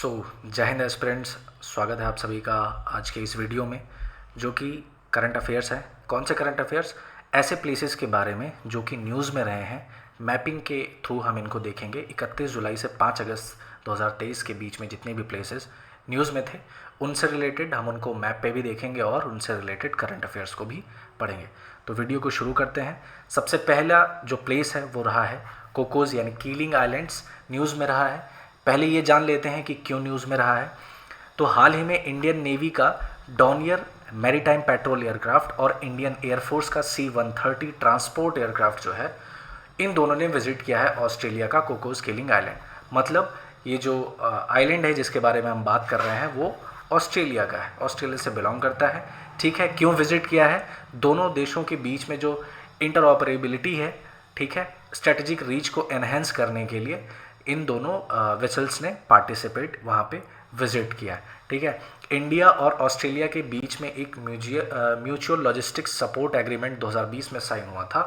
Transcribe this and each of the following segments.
सो जय हिंद एस्पिरेंट्स। स्वागत है आप सभी का आज के इस वीडियो में, जो कि करंट अफेयर्स है। कौन से करंट अफेयर्स? ऐसे प्लेसेस के बारे में जो कि न्यूज़ में रहे हैं, मैपिंग के थ्रू हम इनको देखेंगे। 31 जुलाई से 5 अगस्त 2023 के बीच में जितने भी प्लेसेस न्यूज़ में थे, उनसे रिलेटेड हम उनको मैप पे भी देखेंगे और उनसे रिलेटेड करंट अफेयर्स को भी पढ़ेंगे। तो वीडियो को शुरू करते हैं। सबसे पहला जो प्लेस है वो रहा है कोकोस यानी कीलिंग आइलैंड्स, न्यूज़ में रहा है। पहले ये जान लेते हैं कि क्यों न्यूज़ में रहा है। तो हाल ही में इंडियन नेवी का डॉनियर मैरीटाइम पेट्रोल एयरक्राफ्ट और इंडियन एयरफोर्स का C-130 ट्रांसपोर्ट एयरक्राफ्ट जो है, इन दोनों ने विजिट किया है ऑस्ट्रेलिया का कोकोस कीलिंग आइलैंड। मतलब ये जो आइलैंड है जिसके बारे में हम बात कर रहे हैं वो ऑस्ट्रेलिया का है, ऑस्ट्रेलिया से बिलोंग करता है। ठीक है, क्यों विजिट किया है? दोनों देशों के बीच में जो इंटरऑपरेबिलिटी है, ठीक है, स्ट्रेटेजिक रीच को एनहेंस करने के लिए इन दोनों वेसल्स ने पार्टिसिपेट वहाँ पे विजिट किया है। ठीक है, इंडिया और ऑस्ट्रेलिया के बीच में एक म्यूचुअल लॉजिस्टिक्स सपोर्ट एग्रीमेंट 2020 में साइन हुआ था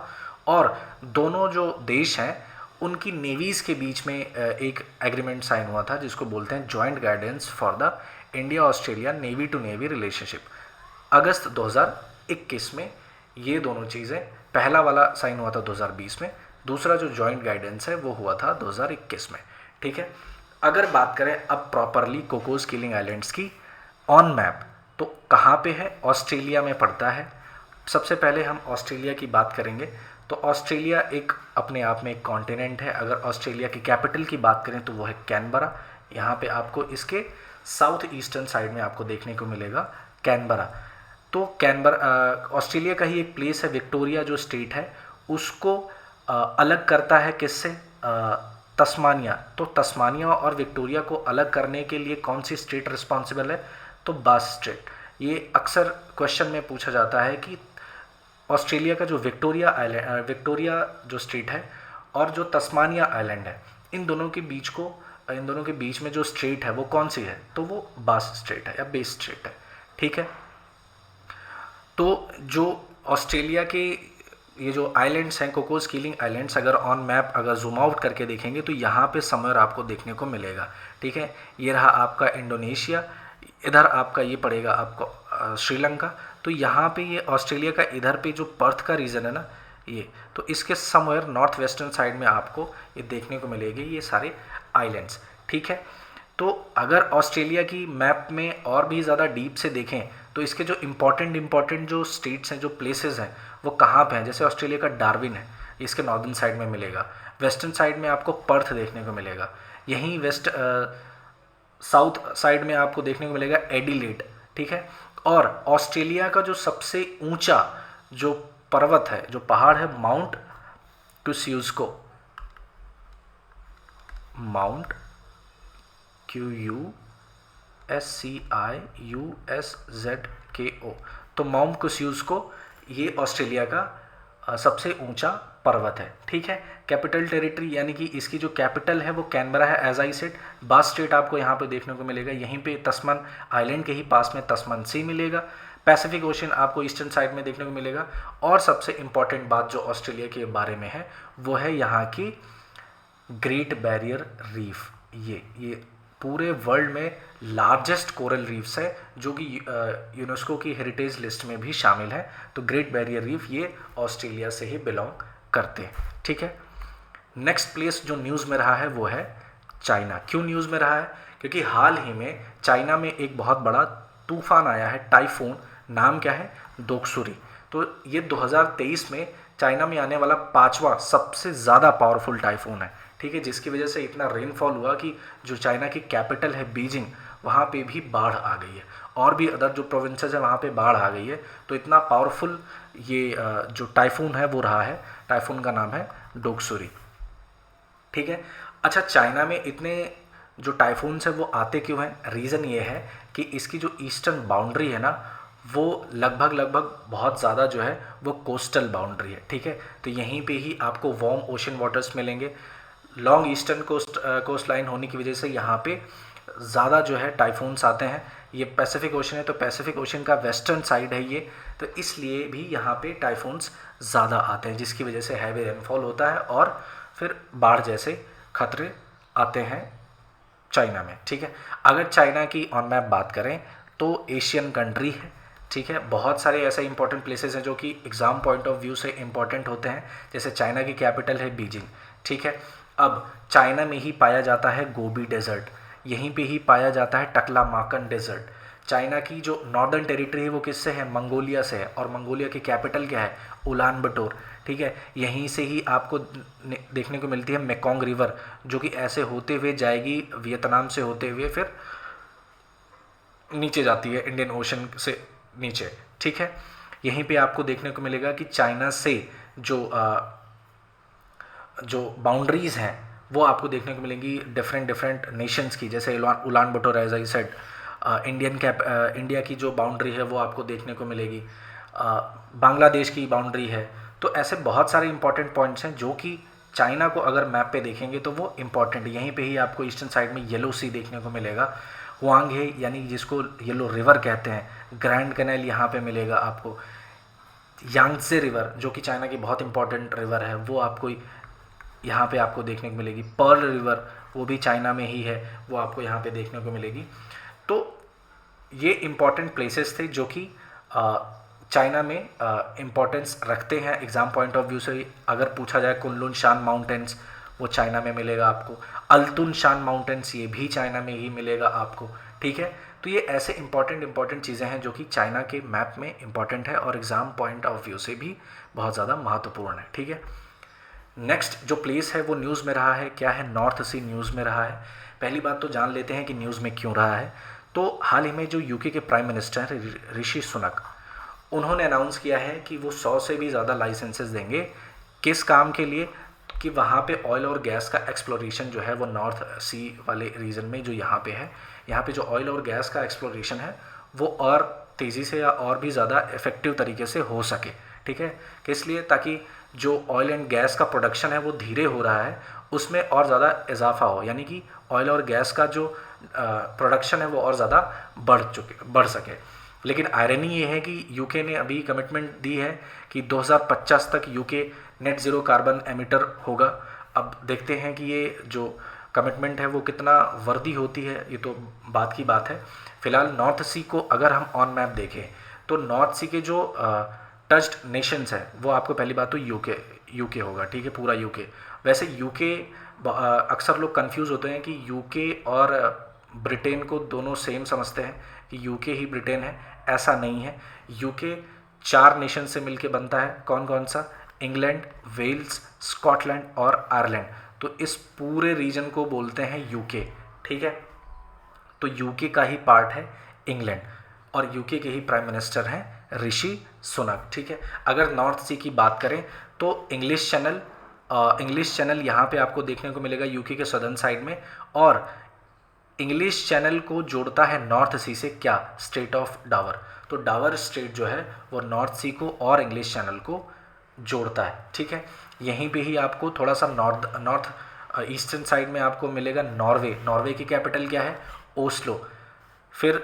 और दोनों जो देश हैं उनकी नेवीज़ के बीच में एक एग्रीमेंट साइन हुआ था जिसको बोलते हैं joint guidance for the India Australia navy to navy relationship. अगस्त 2021 में ये दोनों चीज़ें, पहला वाला साइन हुआ था 2020 में, दूसरा जो जॉइंट गाइडेंस है वो हुआ था 2021 में। ठीक है, अगर बात करें अब प्रॉपरली कोकोस कीलिंग आइलैंड्स की ऑन मैप, तो कहाँ पे है? ऑस्ट्रेलिया में पड़ता है। सबसे पहले हम ऑस्ट्रेलिया की बात करेंगे। तो ऑस्ट्रेलिया एक अपने आप में एक कॉन्टिनेंट है। अगर ऑस्ट्रेलिया की कैपिटल की बात करें तो वो है कैनबरा। यहाँ पे आपको इसके साउथ ईस्टर्न साइड में आपको देखने को मिलेगा कैनबरा। तो कैनबरा ऑस्ट्रेलिया का ही एक प्लेस है। विक्टोरिया जो स्टेट है उसको अलग करता है किससे? तस्मानिया। तो तस्मानिया और विक्टोरिया को अलग करने के लिए कौन सी स्टेट रिस्पॉन्सिबल है? तो बास स्टेट। ये अक्सर क्वेश्चन में पूछा जाता है कि ऑस्ट्रेलिया का जो विक्टोरिया आइलैंड, विक्टोरिया जो स्टेट है और जो तस्मानिया आइलैंड है, इन दोनों के बीच में जो स्टेट है वो कौन सी है? तो वो बास स्टेट है या बेस स्टेट है। ठीक है, तो जो ऑस्ट्रेलिया के ये जो आइलैंड्स हैं, कोकोस कीलिंग आइलैंड्स, अगर ऑन मैप अगर जूम आउट करके देखेंगे तो यहाँ पे समवेयर आपको देखने को मिलेगा। ठीक है, ये रहा आपका इंडोनेशिया, इधर आपका ये पड़ेगा आपको श्रीलंका। तो यहाँ पे ये ऑस्ट्रेलिया का इधर पे जो पर्थ का रीजन है ना, ये तो इसके समवेयर नॉर्थ वेस्टर्न साइड में आपको ये देखने को मिलेगी ये सारे आइलैंड्स। ठीक है, तो अगर ऑस्ट्रेलिया की मैप में और भी ज़्यादा डीप से देखें तो इसके जो इम्पॉर्टेंट जो स्टेट्स हैं, जो प्लेसेस हैं, वो कहाँ पे हैं? जैसे ऑस्ट्रेलिया का डार्विन है, इसके नॉर्दर्न साइड में मिलेगा। वेस्टर्न साइड में आपको पर्थ देखने को मिलेगा। यहीं साउथ साइड में आपको देखने को मिलेगा एडिलेड। ठीक है, और ऑस्ट्रेलिया का जो सबसे ऊंचा जो पर्वत है, जो पहाड़ है, माउंट क्यूस्यूस्को, माउंट QUSCIUSZKO, तो माउंट क्यूस्यूस्को ये ऑस्ट्रेलिया का सबसे ऊंचा पर्वत है। ठीक है, कैपिटल टेरिटरी यानी कि इसकी जो कैपिटल है वो कैनबरा है। एज आई सेड, बास स्टेट आपको यहाँ पे देखने को मिलेगा। यहीं पे तस्मन आइलैंड के ही पास में तस्मन सी मिलेगा। पैसिफिक ओशन आपको ईस्टर्न साइड में देखने को मिलेगा। और सबसे इंपॉर्टेंट बात जो ऑस्ट्रेलिया के बारे में है वो है यहाँ की ग्रेट बैरियर रीफ। ये पूरे वर्ल्ड में लार्जेस्ट कोरल रीफ्स है जो कि यूनेस्को की हेरिटेज लिस्ट में भी शामिल है। तो ग्रेट बैरियर रीफ ये ऑस्ट्रेलिया से ही बिलोंग करते हैं। ठीक है, नेक्स्ट प्लेस जो न्यूज़ में रहा है वो है चाइना। क्यों न्यूज़ में रहा है? क्योंकि हाल ही में चाइना में एक बहुत बड़ा तूफान आया है, टाइफून। नाम क्या है? दोक्सुरी। तो ये 2023 में चाइना में आने वाला 5वां सबसे ज़्यादा पावरफुल टाइफून है। ठीक है, जिसकी वजह से इतना रेनफॉल हुआ कि जो चाइना की कैपिटल है बीजिंग, वहाँ पे भी बाढ़ आ गई है और भी अदर जो प्रोविंसेस है वहाँ पे बाढ़ आ गई है। तो इतना पावरफुल ये जो टाइफून है वो रहा है। टाइफून का नाम है डोक्सुरी। ठीक है, अच्छा, चाइना में इतने जो टाइफून्स हैं वो आते क्यों हैं? रीज़न ये है कि इसकी जो ईस्टर्न बाउंड्री है ना, वो लगभग बहुत ज़्यादा जो है वो कोस्टल बाउंड्री है। ठीक है, तो यहीं पे ही आपको वार्म ओशन वाटर्स मिलेंगे। लॉन्ग ईस्टर्न कोस्ट लाइन होने की वजह से यहाँ पे ज़्यादा जो है टाइफून्स आते हैं। ये पैसिफिक ओशन है तो पैसिफिक ओशन का वेस्टर्न साइड है ये, तो इसलिए भी यहाँ पे टाइफून्स ज़्यादा आते हैं, जिसकी वजह से हैवी रेनफॉल होता है और फिर बाढ़ जैसे खतरे आते हैं चाइना में, ठीक है। अगर चाइना की ऑन मैप बात करें तो एशियन कंट्री है, ठीक है। बहुत सारे ऐसे इंपॉर्टेंट प्लेसेस हैं जो कि एग्ज़ाम पॉइंट ऑफ व्यू से इंपॉर्टेंट होते हैं, जैसे चाइना की कैपिटल है बीजिंग, ठीक है। अब चाइना में ही पाया जाता है गोबी डेजर्ट, यहीं पे ही पाया जाता है टकलामाकन डेजर्ट। चाइना की जो नॉर्दर्न टेरिटरी है वो किससे है, मंगोलिया से है, और मंगोलिया की कैपिटल क्या है, उलान बटोर, ठीक है। यहीं से ही आपको देखने को मिलती है मेकोंग रिवर, जो कि ऐसे होते हुए जाएगी वियतनाम से होते हुए फिर नीचे जाती है इंडियन ओशन से नीचे, ठीक है। यहीं पे आपको देखने को मिलेगा कि चाइना से जो बाउंड्रीज़ हैं वो आपको देखने को मिलेंगी डिफरेंट डिफरेंट नेशंस की, जैसे उलान बटोर एज आई सेड। इंडिया की जो बाउंड्री है वो आपको देखने को मिलेगी, बांग्लादेश की बाउंड्री है। तो ऐसे बहुत सारे इंपॉर्टेंट पॉइंट्स हैं जो कि चाइना को अगर मैप पे देखेंगे तो वो इम्पॉर्टेंट, यहीं पे ही आपको ईस्टर्न साइड में येलो सी देखने को मिलेगा, हुआंग है यानी जिसको येलो रिवर कहते हैं, ग्रैंड कैनाल यहाँ पे मिलेगा आपको, यांगत्से रिवर जो कि चाइना की बहुत इंपॉर्टेंट रिवर है वो आपको यहाँ पे आपको देखने को मिलेगी, पर्ल रिवर वो भी चाइना में ही है, वो आपको यहाँ पे देखने को मिलेगी। तो ये इम्पॉर्टेंट प्लेसेस थे जो कि चाइना में इम्पॉर्टेंस रखते हैं एग्ज़ाम पॉइंट ऑफ व्यू से। अगर पूछा जाए कुनलुन शान माउंटेन्स वो चाइना में मिलेगा आपको, अल्तुन शान माउंटेन्स ये भी चाइना में ही मिलेगा आपको, ठीक है। तो ये ऐसे इंपॉर्टेंट चीज़ें हैं जो कि चाइना के मैप में इंपॉर्टेंट है और एग्ज़ाम पॉइंट ऑफ व्यू से भी बहुत ज़्यादा महत्वपूर्ण है, ठीक है। नेक्स्ट जो प्लेस है वो न्यूज़ में रहा है, क्या है, नॉर्थ सी न्यूज़ में रहा है। पहली बात तो जान लेते हैं कि न्यूज़ में क्यों रहा है। तो हाल ही में जो यूके के प्राइम मिनिस्टर हैं ऋषि सुनक, उन्होंने अनाउंस किया है कि वो 100 से भी ज़्यादा लाइसेंसेस देंगे, किस काम के लिए, कि वहाँ पे ऑयल और गैस का एक्सप्लोरेशन जो है वो नॉर्थ सी वाले रीजन में जो यहाँ पे है, यहाँ पे जो ऑयल और गैस का एक्सप्लोरेशन है वो और तेज़ी से या और भी ज़्यादा इफ़ेक्टिव तरीके से हो सके, ठीक है। किस लिए, ताकि जो ऑयल एंड गैस का प्रोडक्शन है वो धीरे हो रहा है उसमें और ज़्यादा इजाफा हो, यानी कि ऑयल और गैस का जो प्रोडक्शन है वो और ज़्यादा बढ़ सके। लेकिन आयरनी ये है कि यूके ने अभी कमिटमेंट दी है कि 2050 तक UK net zero carbon emitter होगा। अब देखते हैं कि ये जो कमिटमेंट है वो कितना वर्दी होती है, ये तो बात की बात है। फिलहाल नॉर्थ सी को अगर हम ऑन मैप देखें तो नॉर्थ सी के जो टच्ड नेशंस हैं वो आपको पहली बात तो यूके होगा, ठीक है, पूरा यूके। वैसे यूके अक्सर लोग कंफ्यूज होते हैं कि यूके और ब्रिटेन को दोनों सेम समझते हैं कि यूके ही ब्रिटेन है, ऐसा नहीं है। यूके 4 नेशन से मिलके बनता है, कौन कौन सा, इंग्लैंड, वेल्स, स्कॉटलैंड और आयरलैंड। तो इस पूरे रीजन को बोलते हैं यूके, ठीक है। तो यूके का ही पार्ट है इंग्लैंड और यूके के ही प्राइम मिनिस्टर हैं ऋषि सुनक, ठीक है। अगर नॉर्थ सी की बात करें तो इंग्लिश चैनल यहाँ पे आपको देखने को मिलेगा यूके के सदर्न साइड में, और इंग्लिश चैनल को जोड़ता है नॉर्थ सी से क्या, स्टेट ऑफ डावर। तो डावर स्टेट जो है वो नॉर्थ सी को और इंग्लिश चैनल को जोड़ता है, ठीक है। यहीं पे ही आपको थोड़ा सा नॉर्थ ईस्टर्न साइड में आपको मिलेगा नॉर्वे की कैपिटल क्या है, ओस्लो। फिर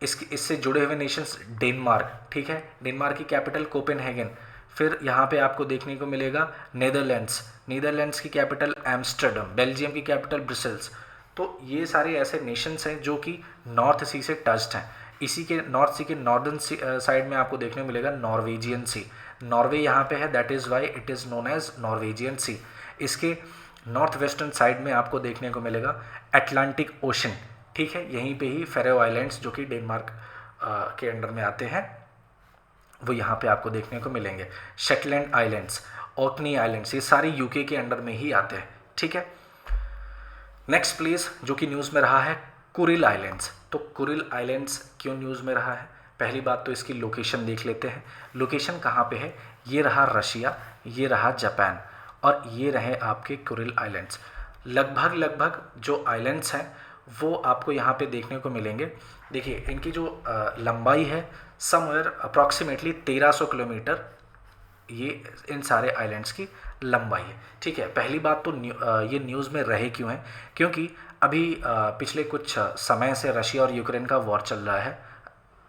इससे जुड़े हुए नेशंस डेनमार्क, ठीक है, डेनमार्क की कैपिटल कोपेनहेगन। फिर यहाँ पे आपको देखने को मिलेगा नीदरलैंड्स की कैपिटल एम्स्टर्डम, बेल्जियम की कैपिटल ब्रसेल्स। तो ये सारे ऐसे नेशंस हैं जो कि नॉर्थ सी से टच्ड हैं। इसी के नॉर्थ सी के नॉर्दर्न साइड में आपको देखने को मिलेगा नॉर्वेजियन सी, नॉर्वे यहाँ पे है, that is why it is known as Norwegian sea. इसके नॉर्थ वेस्टर्न साइड में आपको देखने को मिलेगा अटलांटिक ओशन, ठीक है। यहीं पे ही फेरो आइलैंड्स जो कि डेनमार्क के अंडर में आते हैं वो यहाँ पे आपको देखने को मिलेंगे। शेटलैंड आइलैंड्स, ऑकनी आइलैंड्स, ये सारी यूके के अंडर में ही आते हैं, ठीक है। नेक्स्ट प्लेस जो कि न्यूज़ में रहा है कुरिल आइलैंड्स। तो कुरिल आइलैंड्स क्यों न्यूज़ में रहा है, पहली बात तो इसकी लोकेशन देख लेते हैं। लोकेशन कहाँ पे है, ये रहा रशिया, ये रहा जापान और ये रहे आपके कुरिल आइलैंड्स। लगभग जो आइलैंड्स हैं वो आपको यहाँ पे देखने को मिलेंगे। देखिए इनकी जो लंबाई है समवेयर अप्रॉक्सीमेटली 1300 किलोमीटर, ये इन सारे आइलैंड्स की लंबाई है, ठीक है। पहली बात तो ये न्यूज़ में रहे क्यों हैं, क्योंकि अभी पिछले कुछ समय से रशिया और यूक्रेन का वॉर चल रहा है,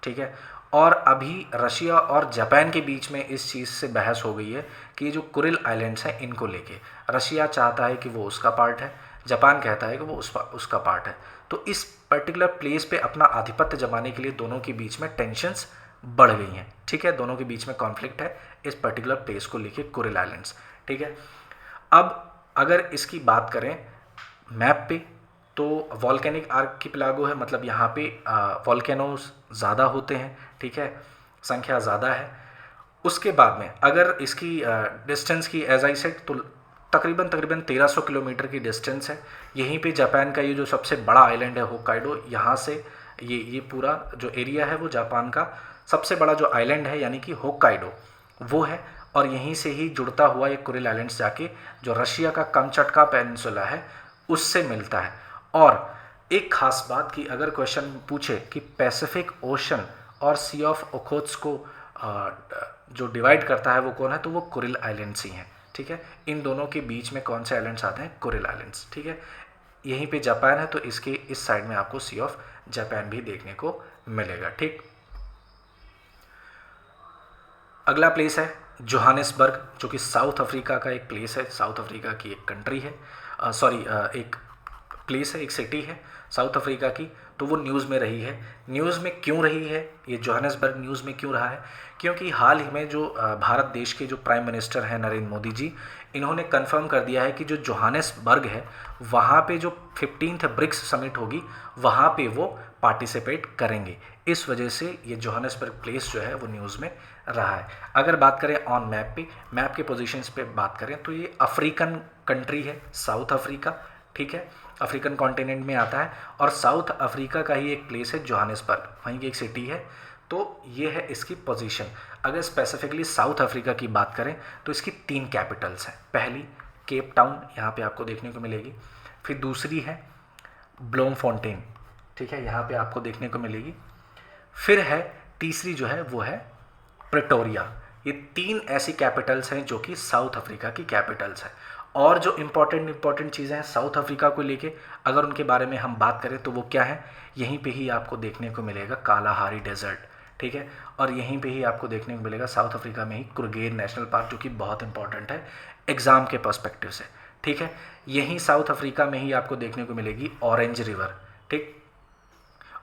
ठीक है। और अभी रशिया और जापान के बीच में इस चीज़ से बहस हो गई है कि ये जो कुरिल आइलैंड्स हैं इनको लेके रशिया चाहता है कि वो उसका पार्ट है, जापान कहता है कि वो उसका पार्ट है। तो इस पर्टिकुलर प्लेस पे अपना आधिपत्य जमाने के लिए दोनों के बीच में टेंशन्स बढ़ गई हैं, ठीक है, दोनों के बीच में कॉन्फ्लिक्ट है इस पर्टिकुलर प्लेस को लेके, कुरिल आइलैंड्स, ठीक है। अब अगर इसकी बात करें मैप पे, तो वॉल्केनिक आर्किपेलागो है, मतलब यहाँ पे वॉल्केनोज ज़्यादा होते हैं, ठीक है, संख्या ज़्यादा है। उसके बाद में अगर इसकी डिस्टेंस की एज आई सेड, तो तकरीबन 1300 किलोमीटर की डिस्टेंस है। यहीं पे जापान का ये जो सबसे बड़ा आइलैंड है होक्काइडो, यहाँ से ये पूरा जो एरिया है वो जापान का सबसे बड़ा जो आइलैंड है यानी कि होक्काइडो वो है। और यहीं से ही जुड़ता हुआ ये कुरिल आइलैंड्स जाके जो रशिया का कमचटका पेनिनसुला है उससे मिलता है। और एक खास बात कि अगर क्वेश्चन पूछे कि पैसिफिक ओशन और सी ऑफ ओखोत्स्क को जो डिवाइड करता है वो कौन है, तो वो कुरिल आइलैंड्स ही हैं, ठीक है। इन दोनों के बीच में कौन से आइलैंड्स आते हैं, कुरिल आइलैंड्स, ठीक है। यहीं पे जापान है तो इसके इस साइड में आपको सी ऑफ जापान भी देखने को मिलेगा, ठीक। अगला प्लेस है जोहानिसबर्ग, जो कि साउथ अफ्रीका का एक प्लेस है, साउथ अफ्रीका की एक कंट्री है, एक प्लेस है, एक सिटी है साउथ अफ्रीका की। तो वो न्यूज़ में रही है। न्यूज़ में क्यों रही है ये जोहानिसबर्ग, न्यूज़ में क्यों रहा है, क्योंकि हाल ही में जो भारत देश के जो प्राइम मिनिस्टर हैं नरेंद्र मोदी जी, इन्होंने कंफर्म कर दिया है कि जो जोहानिसबर्ग है वहाँ पे जो 15th ब्रिक्स समिट होगी वहाँ पे वो पार्टिसिपेट करेंगे। इस वजह से ये जोहानिसबर्ग प्लेस जो है वो न्यूज़ में रहा है। अगर बात करें ऑन मैप पे, मैप के पोजीशंस पे बात करें तो ये अफ्रीकन कंट्री है साउथ अफ्रीका, ठीक है, अफ्रीकन कॉन्टिनेंट में आता है। और साउथ अफ्रीका का ही एक प्लेस है जोहानिसबर्ग, वहीं की एक सिटी है। तो ये है इसकी पोजीशन। अगर स्पेसिफिकली साउथ अफ्रीका की बात करें तो इसकी 3 कैपिटल्स हैं। पहली केप टाउन यहाँ पे आपको देखने को मिलेगी, फिर दूसरी है ब्लोमफोंटेन, ठीक है, यहाँ पे आपको देखने को मिलेगी, फिर है तीसरी जो है वो है प्रेटोरिया। ये 3 ऐसी कैपिटल्स हैं जो कि साउथ अफ्रीका की कैपिटल्स हैं। और जो इम्पॉर्टेंट चीज़ें हैं साउथ अफ्रीका को लेके, अगर उनके बारे में हम बात करें तो वो क्या है, यहीं पे ही आपको देखने को मिलेगा कालाहारी डेजर्ट, ठीक है। और यहीं पे ही आपको देखने को मिलेगा साउथ अफ्रीका में ही कुरगेर नेशनल पार्क, जो कि बहुत इंपॉर्टेंट है एग्ज़ाम के पर्सपेक्टिव से, ठीक है। यहीं साउथ अफ्रीका में ही आपको देखने को मिलेगी ऑरेंज रिवर, ठीक।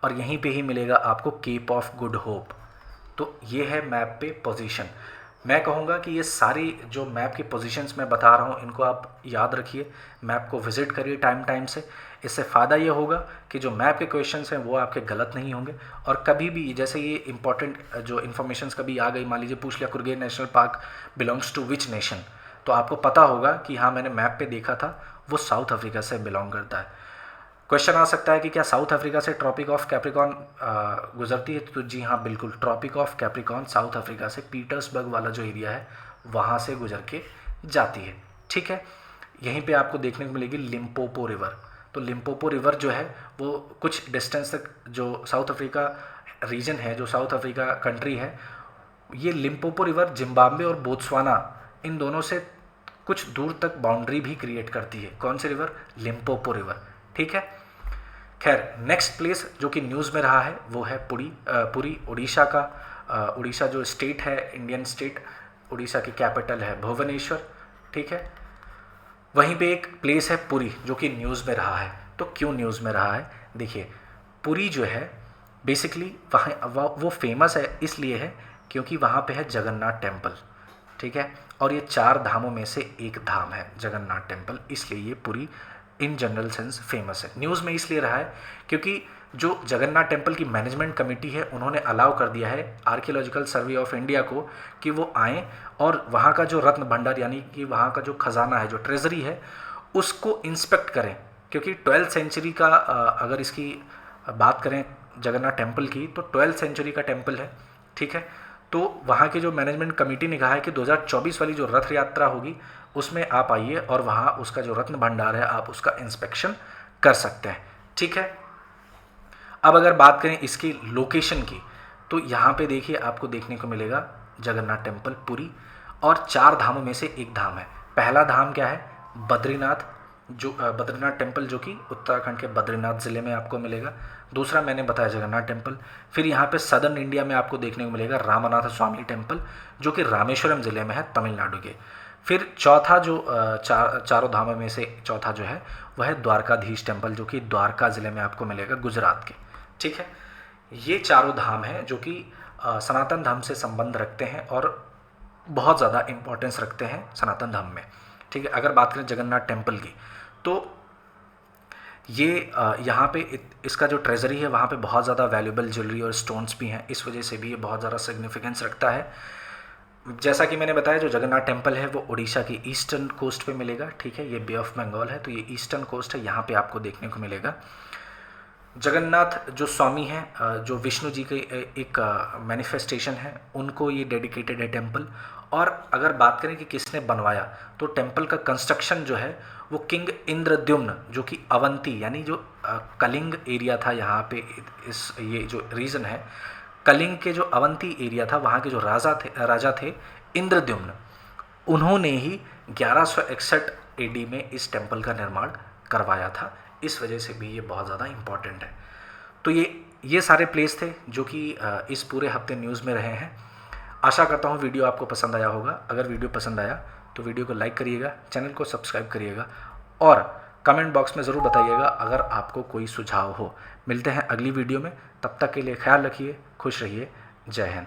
और यहीं पे ही मिलेगा आपको केप ऑफ गुड होप। तो ये है मैप पे पोजीशन। मैं कहूँगा कि ये सारी जो मैप की पोजीशंस मैं बता रहा हूँ इनको आप याद रखिए, मैप को विज़िट करिए टाइम से। इससे फ़ायदा ये होगा कि जो मैप के क्वेश्चंस हैं वो आपके गलत नहीं होंगे। और कभी भी जैसे ये इंपॉर्टेंट जो इन्फॉर्मेशंस कभी आ गई, मान लीजिए पूछ लिया Kruger national park belongs to which nation, तो आपको पता होगा कि हाँ मैंने मैप पे देखा था वो साउथ अफ्रीका से बिलोंग करता है। क्वेश्चन आ सकता है कि क्या साउथ अफ्रीका से ट्रॉपिक ऑफ कैप्रिकॉर्न गुजरती है, तो जी हाँ बिल्कुल, Tropic of Capricorn South Africa से पीटर्सबर्ग वाला जो एरिया है वहाँ से गुजर के जाती है, ठीक है। यहीं पे आपको देखने को मिलेगी लिम्पोपो रिवर। तो लिम्पोपो रिवर जो है वो कुछ डिस्टेंस तक, जो साउथ अफ्रीका रीजन है, जो साउथ अफ्रीका कंट्री है, ये लिम्पोपो रिवर जिम्बाब्वे और बोत्सवाना इन दोनों से कुछ दूर तक बाउंड्री भी क्रिएट करती है। कौन सी रिवर, लिम्पोपो रिवर, ठीक है। खैर नेक्स्ट प्लेस जो कि न्यूज़ में रहा है वो है पुरी, उड़ीसा का। उड़ीसा जो स्टेट है, इंडियन स्टेट, उड़ीसा की कैपिटल है भुवनेश्वर, ठीक है। वहीं पे एक प्लेस है पुरी जो कि न्यूज़ में रहा है। तो क्यों न्यूज़ में रहा है, देखिए पुरी जो है बेसिकली वहाँ वो फेमस है इसलिए है क्योंकि वहाँ पे है जगन्नाथ टेम्पल, ठीक है। और ये 4 धामों में से एक धाम है जगन्नाथ टेम्पल, इसलिए ये Puri in general sense famous है। न्यूज़ में इसलिए रहा है क्योंकि जो जगन्नाथ टेम्पल की मैनेजमेंट कमेटी है उन्होंने अलाउ कर दिया है आर्कियोलॉजिकल सर्वे ऑफ इंडिया को कि वो आएँ और वहाँ का जो रत्न भंडार यानी कि वहाँ का जो खजाना है, जो ट्रेजरी है, उसको इंस्पेक्ट करें। क्योंकि 12th सेंचुरी का अगर इसकी बात करें जगन्नाथ टेम्पल की, तो 12th सेंचुरी का टेम्पल है, ठीक है। तो वहाँ की जो मैनेजमेंट कमेटी ने कहा है कि 2024 वाली जो रथ यात्रा होगी उसमें आप आइए और वहाँ उसका जो रत्न भंडार है आप उसका इंस्पेक्शन कर सकते हैं, ठीक है। अब अगर बात करें इसकी लोकेशन की, तो यहाँ पे देखिए आपको देखने को मिलेगा जगन्नाथ टेम्पल पुरी, और 4 धामों में से एक धाम है। पहला धाम क्या है, बद्रीनाथ, जो बद्रीनाथ टेम्पल जो कि उत्तराखंड के बद्रीनाथ ज़िले में आपको मिलेगा। दूसरा मैंने बताया जगन्नाथ टेम्पल। फिर यहाँ पे सदर्न इंडिया में आपको देखने को मिलेगा रामनाथ स्वामी टेम्पल जो कि रामेश्वरम ज़िले में है तमिलनाडु के। फिर चौथा जो चारों धामों में से चौथा जो है वह है द्वारकाधीश टेम्पल, जो कि द्वारका ज़िले में आपको मिलेगा, गुजरात के। ठीक है, ये चारों धाम हैं जो कि सनातन धर्म से संबंध रखते हैं और बहुत ज़्यादा इम्पोर्टेंस रखते हैं सनातन धर्म में। ठीक है, अगर बात करें जगन्नाथ टेम्पल की, तो ये यहाँ पे इसका जो ट्रेजरी है वहाँ पे बहुत ज़्यादा वैल्यूबल ज्वेलरी और स्टोन्स भी हैं, इस वजह से भी ये बहुत ज़्यादा सिग्निफिकेंस रखता है। जैसा कि मैंने बताया, जो जगन्नाथ टेम्पल है वो उड़ीसा की ईस्टर्न कोस्ट पे मिलेगा। ठीक है, ये बे ऑफ बंगाल है, तो ये ईस्टर्न कोस्ट है, यहाँ पे आपको देखने को मिलेगा। जगन्नाथ जो स्वामी हैं, जो विष्णु जी के एक मैनिफेस्टेशन है, उनको ये डेडिकेटेड है टेम्पल। और अगर बात करें कि किसने बनवाया, तो टेम्पल का कंस्ट्रक्शन जो है वो किंग इंद्रद्युम्न, जो कि अवंती यानी जो कलिंग एरिया था यहाँ पे, ये जो रीजन है कलिंग के, जो अवंती एरिया था, वहाँ के जो राजा थे इंद्रद्युम्न, उन्होंने ही 1161 AD में इस टेम्पल का निर्माण करवाया था। इस वजह से भी ये बहुत ज़्यादा इम्पॉर्टेंट है। तो ये सारे प्लेस थे जो कि इस पूरे हफ्ते न्यूज़ में रहे हैं। आशा करता हूँ वीडियो आपको पसंद आया होगा। अगर वीडियो पसंद आया तो वीडियो को लाइक करिएगा, चैनल को सब्सक्राइब करिएगा और कमेंट बॉक्स में ज़रूर बताइएगा अगर आपको कोई सुझाव हो। मिलते हैं अगली वीडियो में, तब तक के लिए ख्याल रखिए, खुश रहिए, जय हिंद।